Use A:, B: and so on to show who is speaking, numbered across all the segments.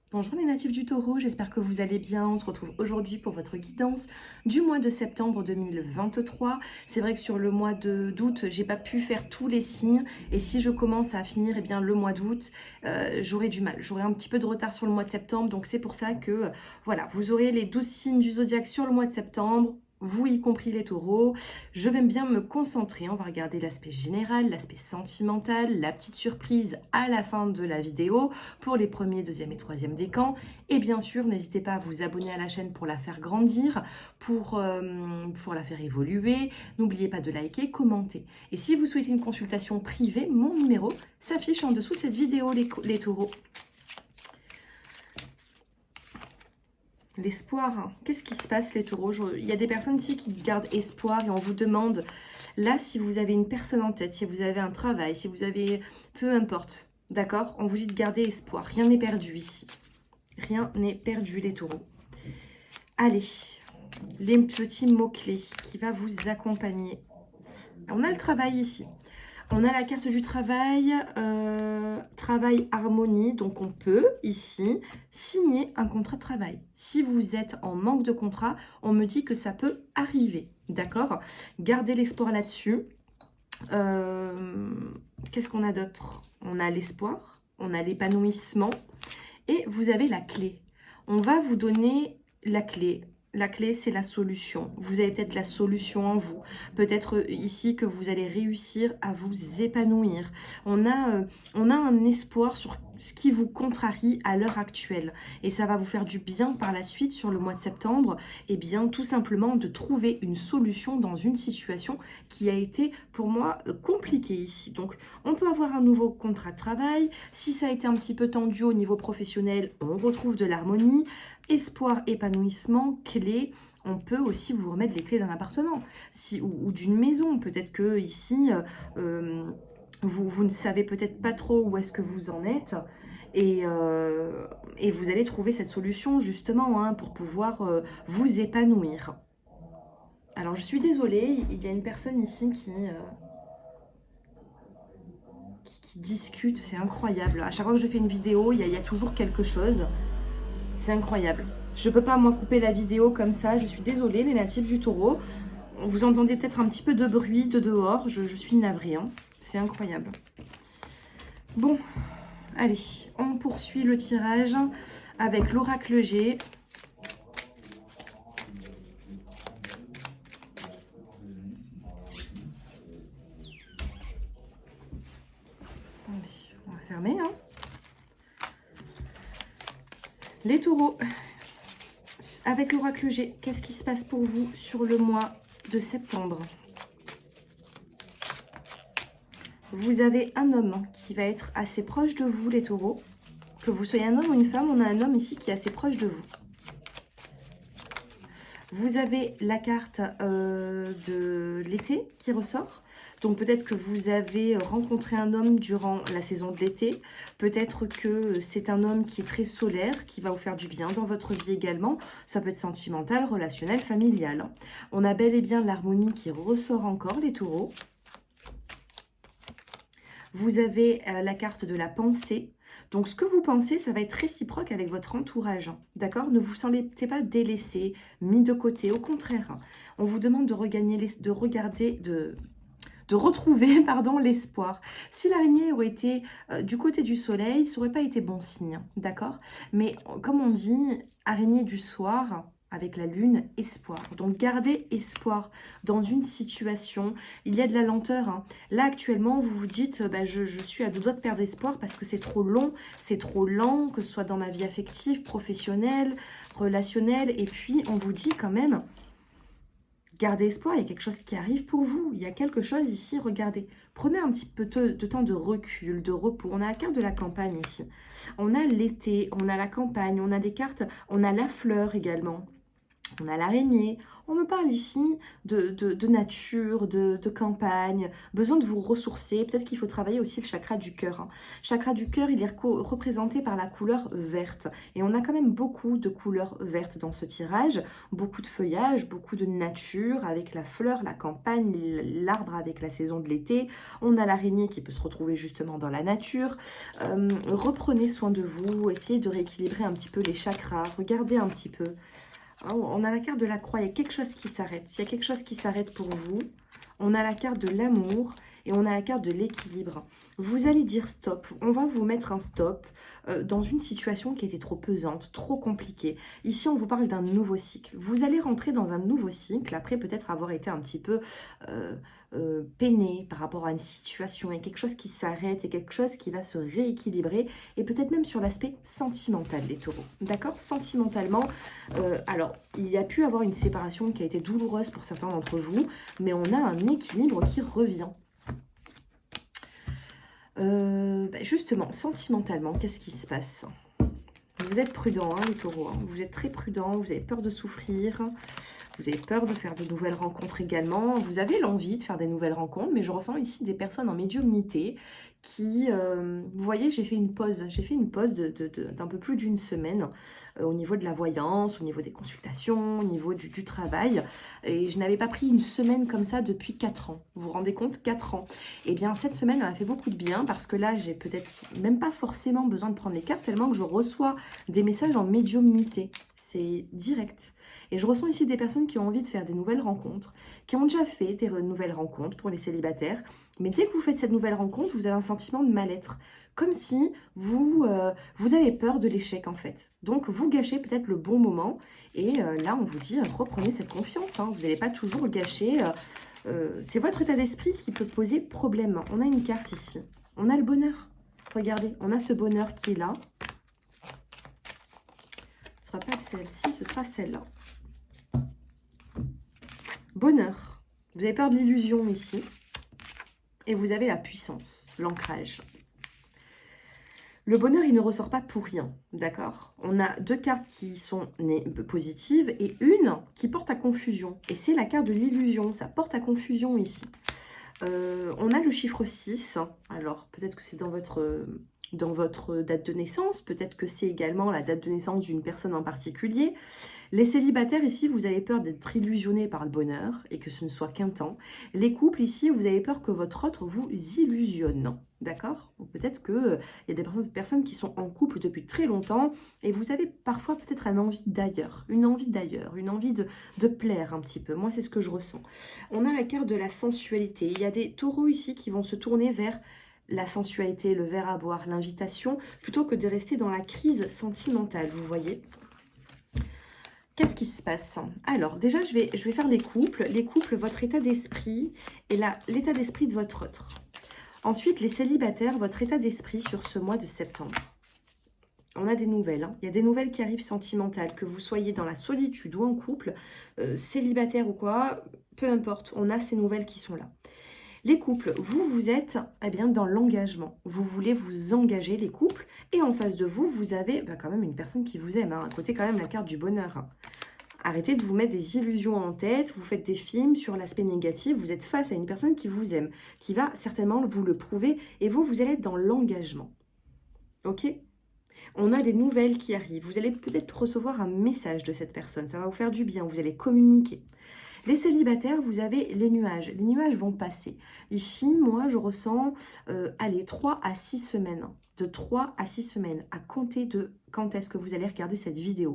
A: Bonjour les natifs du Taureau, j'espère que vous allez bien. On se retrouve aujourd'hui pour votre guidance du mois de septembre 2023. C'est vrai que sur le mois d'août, j'ai pas pu faire tous les signes et si je commence à finir bien, le mois d'août, j'aurai du mal. J'aurai un petit peu de retard sur le mois de septembre, donc c'est pour ça que voilà, vous aurez les 12 signes du zodiaque sur le mois de septembre. Vous y compris les taureaux, je vais bien me concentrer, on va regarder l'aspect général, l'aspect sentimental, la petite surprise à la fin de la vidéo pour les premiers, deuxième et troisième décans. Et bien sûr, n'hésitez pas à vous abonner à la chaîne pour la faire grandir, pour la faire évoluer. N'oubliez pas de liker, commenter. Et si vous souhaitez une consultation privée, mon numéro s'affiche en dessous de cette vidéo, les taureaux. L'espoir, hein. Qu'est-ce qui se passe les taureaux? Il y a des personnes ici qui gardent espoir et on vous demande, là, si vous avez une personne en tête, si vous avez un travail, si vous avez, peu importe, d'accord? On vous dit de garder espoir, rien n'est perdu ici. Rien n'est perdu les taureaux. Allez, les petits mots-clés qui va vous accompagner. On a le travail ici. On a la carte du travail, travail harmonie, donc on peut ici signer un contrat de travail. Si vous êtes en manque de contrat, on me dit que ça peut arriver, d'accord? Gardez l'espoir là-dessus. Qu'est-ce qu'on a d'autre? On a l'espoir, on a l'épanouissement et vous avez la clé. On va vous donner la clé. La clé, c'est la solution. Vous avez peut-être la solution en vous. Peut-être ici que vous allez réussir à vous épanouir. On a un espoir sur ce qui vous contrarie à l'heure actuelle. Et ça va vous faire du bien par la suite sur le mois de septembre. Et bien, tout simplement de trouver une solution dans une situation qui a été, pour moi, compliquée ici. Donc, on peut avoir un nouveau contrat de travail. Si ça a été un petit peu tendu au niveau professionnel, on retrouve de l'harmonie. Espoir, épanouissement, clé. On peut aussi vous remettre les clés d'un appartement ou d'une maison. Peut-être que ici, vous ne savez peut-être pas trop où est-ce que vous en êtes. Et vous allez trouver cette solution justement hein, pour pouvoir vous épanouir. Alors je suis désolée, il y a une personne ici qui discute, c'est incroyable. À chaque fois que je fais une vidéo, il y a toujours quelque chose. C'est incroyable. Je peux pas moi couper la vidéo comme ça, je suis désolée les natifs du taureau. Vous entendez peut-être un petit peu de bruit de dehors, je suis navrée. Hein. C'est incroyable. Bon, allez, on poursuit le tirage avec l'oracle G. Allez, on va fermer. Hein. Les taureaux, avec l'oracle G, qu'est-ce qui se passe pour vous sur le mois de septembre? Vous avez un homme qui va être assez proche de vous, les taureaux. Que vous soyez un homme ou une femme, on a un homme ici qui est assez proche de vous. Vous avez la carte de l'été qui ressort. Donc peut-être que vous avez rencontré un homme durant la saison de l'été. Peut-être que c'est un homme qui est très solaire, qui va vous faire du bien dans votre vie également. Ça peut être sentimental, relationnel, familial. On a bel et bien l'harmonie qui ressort encore, les taureaux. Vous avez la carte de la pensée. Donc, ce que vous pensez, ça va être réciproque avec votre entourage. D'accord? Ne vous sentez pas délaissé, mis de côté. Au contraire, on vous demande de retrouver pardon, l'espoir. Si l'araignée aurait été du côté du soleil, ça n'aurait pas été bon signe. D'accord? Mais comme on dit, araignée du soir, avec la lune, espoir. Donc, gardez espoir dans une situation. Il y a de la lenteur. Hein. Là, actuellement, vous vous dites, bah, je suis à deux doigts de perdre espoir parce que c'est trop long, c'est trop lent, que ce soit dans ma vie affective, professionnelle, relationnelle. Et puis, on vous dit quand même, gardez espoir, il y a quelque chose qui arrive pour vous. Il y a quelque chose ici, regardez. Prenez un petit peu de temps de recul, de repos. On a la carte de la campagne ici. On a l'été, on a la campagne, on a des cartes, on a la fleur également. On a l'araignée. On me parle ici de nature, de campagne, besoin de vous ressourcer. Peut-être qu'il faut travailler aussi le chakra du cœur, hein. Chakra du cœur, il est représenté par la couleur verte. Et on a quand même beaucoup de couleurs vertes dans ce tirage. Beaucoup de feuillage, beaucoup de nature avec la fleur, la campagne, l'arbre avec la saison de l'été. On a l'araignée qui peut se retrouver justement dans la nature. Reprenez soin de vous, essayez de rééquilibrer un petit peu les chakras. Regardez un petit peu. On a la carte de la croix, il y a quelque chose qui s'arrête. Il y a quelque chose qui s'arrête pour vous. On a la carte de l'amour et on a la carte de l'équilibre. Vous allez dire stop. On va vous mettre un stop dans une situation qui était trop pesante, trop compliquée. Ici, on vous parle d'un nouveau cycle. Vous allez rentrer dans un nouveau cycle après peut-être avoir été un petit peu peiné par rapport à une situation. Il y a quelque chose qui s'arrête, et quelque chose qui va se rééquilibrer et peut-être même sur l'aspect sentimental des taureaux. D'accord? Sentimentalement, alors, il y a pu avoir une séparation qui a été douloureuse pour certains d'entre vous, mais on a un équilibre qui revient. Justement, sentimentalement, qu'est-ce qui se passe? Vous êtes prudent, hein, les taureaux. Hein. Vous êtes très prudent, vous avez peur de souffrir. Vous avez peur de faire de nouvelles rencontres également. Vous avez l'envie de faire des nouvelles rencontres, mais je ressens ici des personnes en médiumnité qui... vous voyez, j'ai fait une pause. J'ai fait une pause d'un peu plus d'une semaine au niveau de la voyance, au niveau des consultations, au niveau du travail. Et je n'avais pas pris une semaine comme ça depuis 4 ans. Vous vous rendez compte? 4 ans. Eh bien, cette semaine m'a fait beaucoup de bien parce que là, j'ai peut-être même pas forcément besoin de prendre les cartes tellement que je reçois des messages en médiumnité. C'est direct. Et je ressens ici des personnes qui ont envie de faire des nouvelles rencontres, qui ont déjà fait des nouvelles rencontres pour les célibataires. Mais dès que vous faites cette nouvelle rencontre, vous avez un sentiment de mal-être. Comme si vous avez peur de l'échec en fait. Donc vous gâchez peut-être le bon moment. Et là, on vous dit, reprenez cette confiance. Hein. Vous n'allez pas toujours gâcher. C'est votre état d'esprit qui peut poser problème. On a une carte ici. On a le bonheur. Regardez, on a ce bonheur qui est là. Ce ne sera pas celle-ci, ce sera celle-là. Bonheur. Vous avez peur de l'illusion ici. Et vous avez la puissance, l'ancrage. Le bonheur, il ne ressort pas pour rien, d'accord? On a 2 cartes qui sont positives et une qui porte à confusion. Et c'est la carte de l'illusion, ça porte à confusion ici. On a le chiffre 6. Alors, peut-être que c'est dans votre date de naissance. Peut-être que c'est également la date de naissance d'une personne en particulier. Les célibataires, ici, vous avez peur d'être illusionnés par le bonheur et que ce ne soit qu'un temps. Les couples, ici, vous avez peur que votre autre vous illusionne. D'accord? Ou peut-être qu'il y a des personnes qui sont en couple depuis très longtemps et vous avez parfois peut-être une envie d'ailleurs, une envie de plaire un petit peu. Moi, c'est ce que je ressens. On a la carte de la sensualité. Il y a des taureaux ici qui vont se tourner vers la sensualité, le verre à boire, l'invitation, plutôt que de rester dans la crise sentimentale, vous voyez? Qu'est-ce qui se passe? Alors, déjà, je vais faire les couples. Les couples, votre état d'esprit et l'état d'esprit de votre autre. Ensuite, les célibataires, votre état d'esprit sur ce mois de septembre. On a des nouvelles. Hein. Il y a des nouvelles qui arrivent sentimentales, que vous soyez dans la solitude ou en couple, célibataire ou quoi, peu importe. On a ces nouvelles qui sont là. Les couples, vous êtes dans l'engagement. Vous voulez vous engager, les couples. Et en face de vous, vous avez quand même une personne qui vous aime. Hein. À côté, quand même, la carte du bonheur. Hein. Arrêtez de vous mettre des illusions en tête. Vous faites des films sur l'aspect négatif. Vous êtes face à une personne qui vous aime, qui va certainement vous le prouver. Et vous allez être dans l'engagement. Ok ? On a des nouvelles qui arrivent. Vous allez peut-être recevoir un message de cette personne. Ça va vous faire du bien. Vous allez communiquer. Les célibataires, vous avez les nuages. Les nuages vont passer. Ici, moi, je ressens, 3 à 6 semaines. De 3 à 6 semaines, à compter de quand est-ce que vous allez regarder cette vidéo.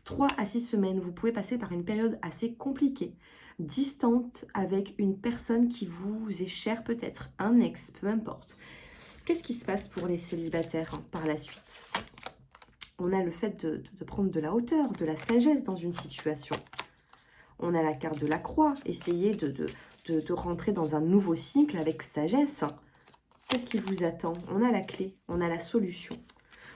A: 3 à 6 semaines, vous pouvez passer par une période assez compliquée, distante, avec une personne qui vous est chère peut-être, un ex, peu importe. Qu'est-ce qui se passe pour les célibataires par la suite? On a le fait de prendre de la hauteur, de la sagesse dans une situation. On a la carte de la croix. Essayez de rentrer dans un nouveau cycle avec sagesse. Qu'est-ce qui vous attend? On a la clé, on a la solution.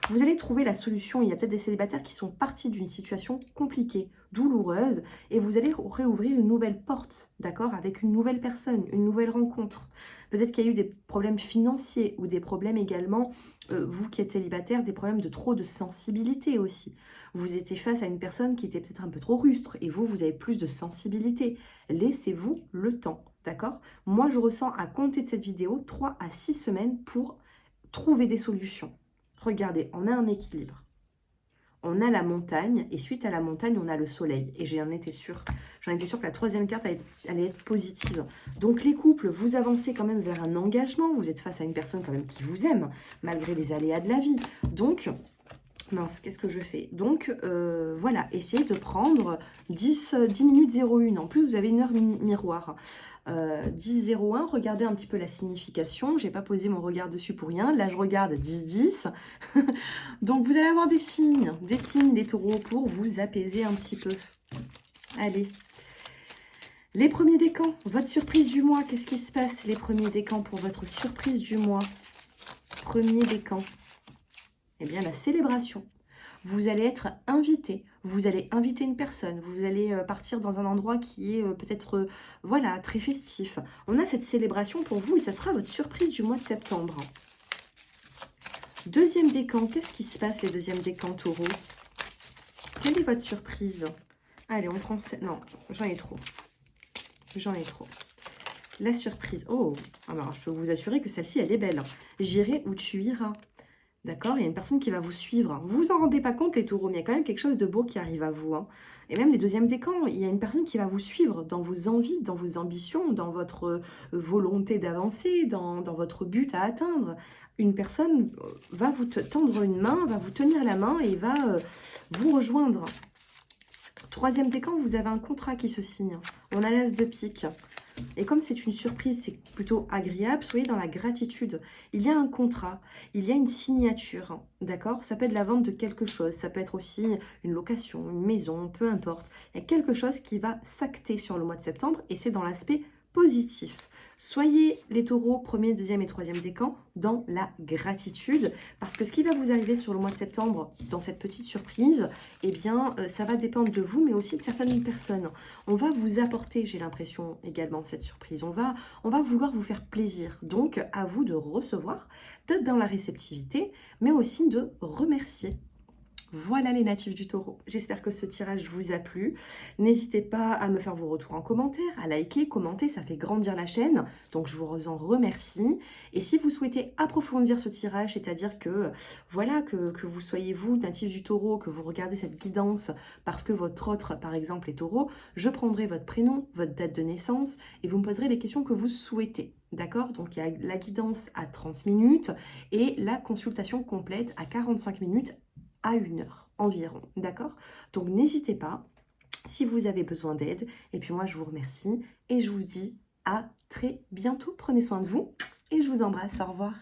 A: Vous allez trouver la solution. Il y a peut-être des célibataires qui sont partis d'une situation compliquée, douloureuse, et vous allez réouvrir une nouvelle porte, d'accord, avec une nouvelle personne, une nouvelle rencontre. Peut-être qu'il y a eu des problèmes financiers ou des problèmes également vous qui êtes célibataire, des problèmes de trop de sensibilité aussi. Vous étiez face à une personne qui était peut-être un peu trop rustre et vous, vous avez plus de sensibilité. Laissez-vous le temps, d'accord? Moi, je ressens à compter de cette vidéo 3 à 6 semaines pour trouver des solutions. Regardez, on a un équilibre. On a la montagne, et suite à la montagne, on a le soleil. Et j'en étais sûre. J'en étais sûre que la troisième carte allait être positive. Donc les couples, vous avancez quand même vers un engagement. Vous êtes face à une personne quand même qui vous aime, malgré les aléas de la vie. Donc, mince, qu'est-ce que je fais? Donc, voilà, essayez de prendre 10 minutes 01. En plus, vous avez une heure miroir. 10-01, regardez un petit peu la signification. J'ai pas posé mon regard dessus pour rien. Là, je regarde 10-10. Donc, vous allez avoir des signes, les taureaux, pour vous apaiser un petit peu. Allez. Les premiers décans, votre surprise du mois. Qu'est-ce qui se passe, les premiers décans, pour votre surprise du mois? Premier décan. Eh bien, la célébration. Vous allez être invité, vous allez inviter une personne, vous allez partir dans un endroit qui est peut-être, voilà, très festif. On a cette célébration pour vous et ça sera votre surprise du mois de septembre. Deuxième décan, qu'est-ce qui se passe les deuxièmes décans, taureau? Quelle est votre surprise? Allez, on prend... Non, j'en ai trop. J'en ai trop. La surprise. Oh, alors je peux vous assurer que celle-ci, elle est belle. J'irai où tu iras. D'accord? Il y a une personne qui va vous suivre. Vous vous en rendez pas compte, les taureaux, mais il y a quand même quelque chose de beau qui arrive à vous. Hein. Et même les deuxièmes décans, il y a une personne qui va vous suivre dans vos envies, dans vos ambitions, dans votre volonté d'avancer, dans votre but à atteindre. Une personne va vous tendre une main, va vous tenir la main et va vous rejoindre. Troisième décan, vous avez un contrat qui se signe. On a l'as de pique. Et comme c'est une surprise, c'est plutôt agréable, soyez dans la gratitude. Il y a un contrat, il y a une signature, d'accord? Ça peut être la vente de quelque chose, ça peut être aussi une location, une maison, peu importe. Il y a quelque chose qui va s'acter sur le mois de septembre et c'est dans l'aspect positif. Soyez les taureaux, premier, deuxième et troisième décan, dans la gratitude. Parce que ce qui va vous arriver sur le mois de septembre, dans cette petite surprise, eh bien, ça va dépendre de vous, mais aussi de certaines personnes. On va vous apporter, j'ai l'impression, également, cette surprise. On va vouloir vous faire plaisir. Donc, à vous de recevoir, d'être dans la réceptivité, mais aussi de remercier. Voilà les natifs du taureau. J'espère que ce tirage vous a plu. N'hésitez pas à me faire vos retours en commentaire, à liker, commenter, ça fait grandir la chaîne. Donc je vous en remercie. Et si vous souhaitez approfondir ce tirage, c'est-à-dire que voilà que vous soyez vous, natif du taureau, que vous regardez cette guidance parce que votre autre, par exemple, est taureau, je prendrai votre prénom, votre date de naissance et vous me poserez les questions que vous souhaitez. D'accord? Donc il y a la guidance à 30 minutes et la consultation complète à 45 minutes à 1 heure environ, d'accord? Donc n'hésitez pas si vous avez besoin d'aide. Et puis moi, je vous remercie et je vous dis à très bientôt. Prenez soin de vous et je vous embrasse. Au revoir.